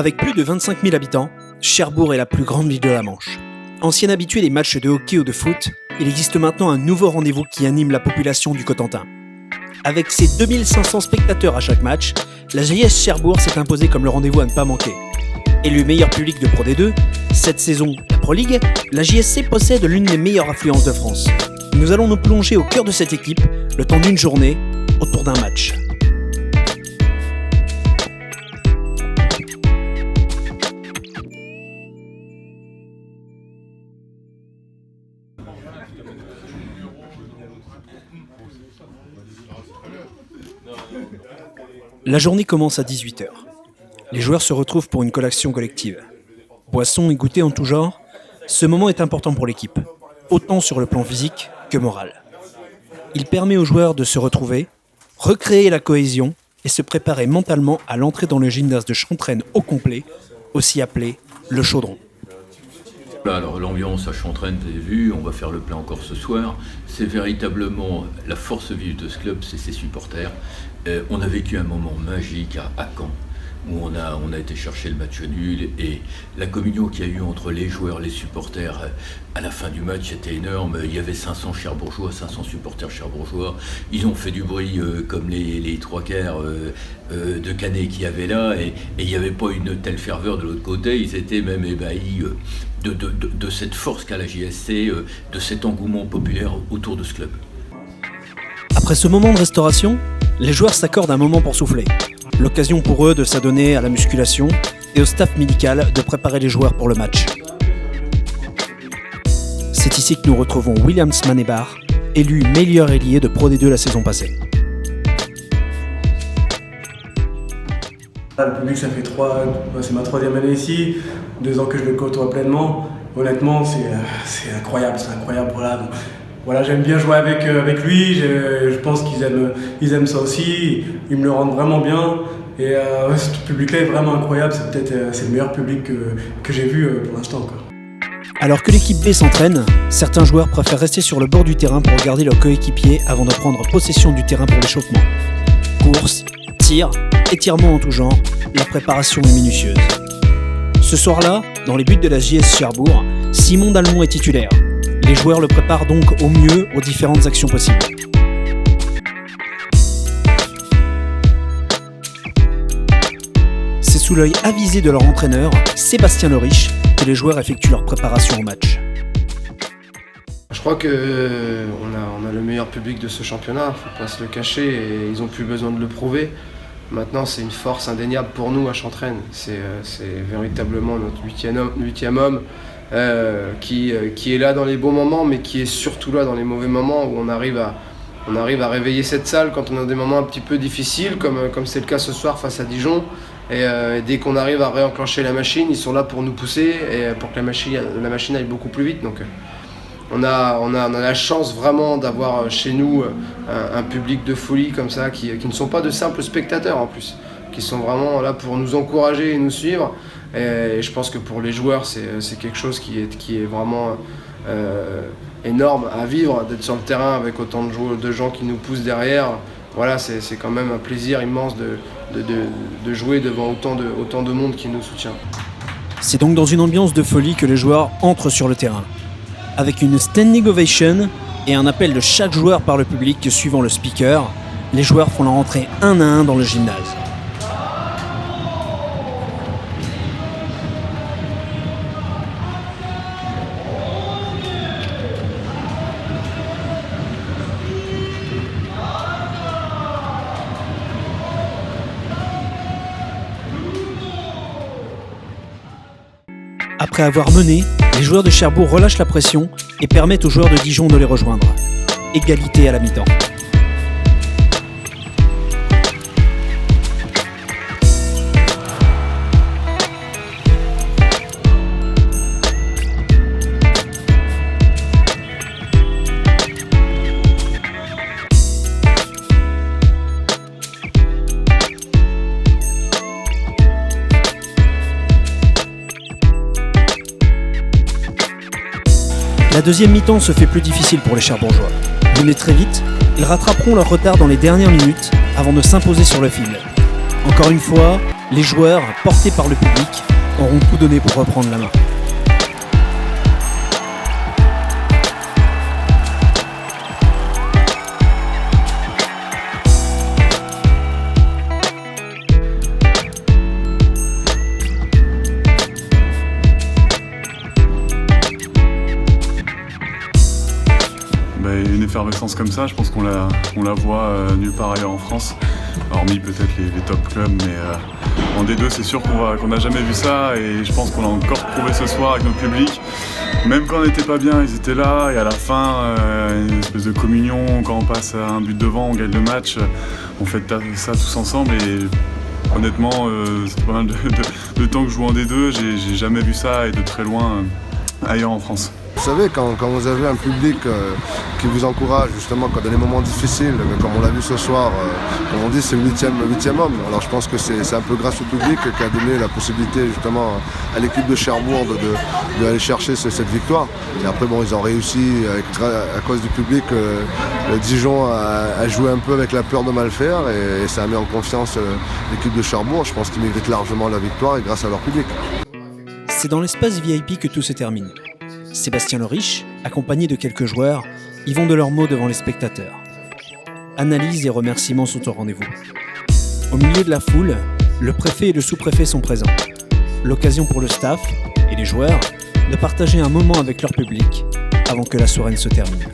Avec plus de 25 000 habitants, Cherbourg est la plus grande ville de la Manche. Ancien habitué des matchs de hockey ou de foot, il existe maintenant un nouveau rendez-vous qui anime la population du Cotentin. Avec ses 2500 spectateurs à chaque match, la JS Cherbourg s'est imposée comme le rendez-vous à ne pas manquer. Élu meilleur public de Pro D2, cette saison, la Pro League, la JSC possède l'une des meilleures affluences de France. Nous allons nous plonger au cœur de cette équipe, le temps d'une journée, autour d'un match. La journée commence à 18h. Les joueurs se retrouvent pour une collation collective. Boissons et goûters en tout genre, ce moment est important pour l'équipe, autant sur le plan physique que moral. Il permet aux joueurs de se retrouver, recréer la cohésion et se préparer mentalement à l'entrée dans le gymnase de Chantraine au complet, aussi appelé le Chaudron. Alors l'ambiance à Chantraine, vous avez vu, on va faire le plein encore ce soir. C'est véritablement la force vive de ce club, c'est ses supporters. On a vécu un moment magique à Caen, où on a été chercher le match nul, et la communion qu'il y a eu entre les joueurs, les supporters, à la fin du match était énorme. Il y avait 500 Cherbourgeois, 500 supporters cherbourgeois. Ils ont fait du bruit comme les trois quarts de Canet qu'il y avait là, et il n'y avait pas une telle ferveur de l'autre côté. Ils étaient même ébahis de cette force qu'a la JSC, de cet engouement populaire autour de ce club. Après ce moment de restauration, les joueurs s'accordent un moment pour souffler. L'occasion pour eux de s'adonner à la musculation et au staff médical de préparer les joueurs pour le match. C'est ici que nous retrouvons Williams Manébar, élu meilleur ailier de Pro D2 la saison passée. Le public, ça fait c'est ma 3e année ici, 2 ans que je le côtoie pleinement. Honnêtement, c'est incroyable, Voilà, j'aime bien jouer avec lui, je pense qu'ils aiment ça aussi, ils me le rendent vraiment bien. Et ce public-là est vraiment incroyable, c'est le meilleur public que j'ai vu pour l'instant, quoi. Alors que l'équipe B s'entraîne, certains joueurs préfèrent rester sur le bord du terrain pour regarder leurs coéquipiers avant de prendre possession du terrain pour l'échauffement. Course, tir, étirement en tout genre, la préparation est minutieuse. Ce soir-là, dans les buts de la JS Cherbourg, Simon Dalmont est titulaire. Les joueurs le préparent donc au mieux aux différentes actions possibles. C'est sous l'œil avisé de leur entraîneur, Sébastien Leriche, que les joueurs effectuent leur préparation au match. Je crois qu'on a le meilleur public de ce championnat, il ne faut pas se le cacher, et ils n'ont plus besoin de le prouver. Maintenant, c'est une force indéniable pour nous à Chantraine. C'est véritablement notre 8e homme. Qui est là dans les bons moments, mais qui est surtout là dans les mauvais moments, où on arrive à réveiller cette salle quand on a des moments un petit peu difficiles, comme c'est le cas ce soir face à Dijon. Et dès qu'on arrive à réenclencher la machine, ils sont là pour nous pousser et pour que la machine aille beaucoup plus vite. Donc on a la chance vraiment d'avoir chez nous un public de folie comme ça, qui ne sont pas de simples spectateurs en plus, qui sont vraiment là pour nous encourager et nous suivre. Et je pense que pour les joueurs, c'est quelque chose qui est vraiment énorme à vivre, d'être sur le terrain avec autant de gens qui nous poussent derrière. Voilà, c'est quand même un plaisir immense de jouer devant autant de monde qui nous soutient. C'est donc dans une ambiance de folie que les joueurs entrent sur le terrain. Avec une standing ovation et un appel de chaque joueur par le public suivant le speaker, les joueurs font leur entrée un à un dans le gymnase. Après avoir mené, les joueurs de Cherbourg relâchent la pression et permettent aux joueurs de Dijon de les rejoindre. Égalité à la mi-temps. La deuxième mi-temps se fait plus difficile pour les Cherbourgeois. Menés très vite, ils rattraperont leur retard dans les dernières minutes avant de s'imposer sur le fil. Encore une fois, Les joueurs, portés par le public, auront tout donné pour reprendre la main. Une effervescence comme ça, je pense qu'on la voit nulle part ailleurs en France, hormis peut-être les top clubs, mais en D2 c'est sûr qu'on n'a jamais vu ça et je pense qu'on a encore prouvé ce soir avec notre public. Même quand on n'était pas bien, ils étaient là et à la fin, une espèce de communion, quand on passe à un but devant, on gagne le match, on fait ça tous ensemble et honnêtement, c'est pas mal de temps que je joue en D2, j'ai jamais vu ça et de très loin ailleurs en France. Vous savez, quand vous avez un public qui vous encourage justement quand dans les moments difficiles, comme on l'a vu ce soir, comme on dit c'est le huitième homme. Alors je pense que c'est un peu grâce au public qui a donné la possibilité justement à l'équipe de Cherbourg d'aller chercher cette victoire. Et après bon, ils ont réussi à cause du public. Dijon a joué un peu avec la peur de mal faire et ça a mis en confiance l'équipe de Cherbourg. Je pense qu'ils méritent largement la victoire et grâce à leur public. C'est dans l'espace VIP que tout se termine. Sébastien Le Riche, accompagné de quelques joueurs, y vont de leurs mots devant les spectateurs. Analyses et remerciements sont au rendez-vous. Au milieu de la foule, le préfet et le sous-préfet sont présents. L'occasion pour le staff et les joueurs de partager un moment avec leur public avant que la soirée ne se termine.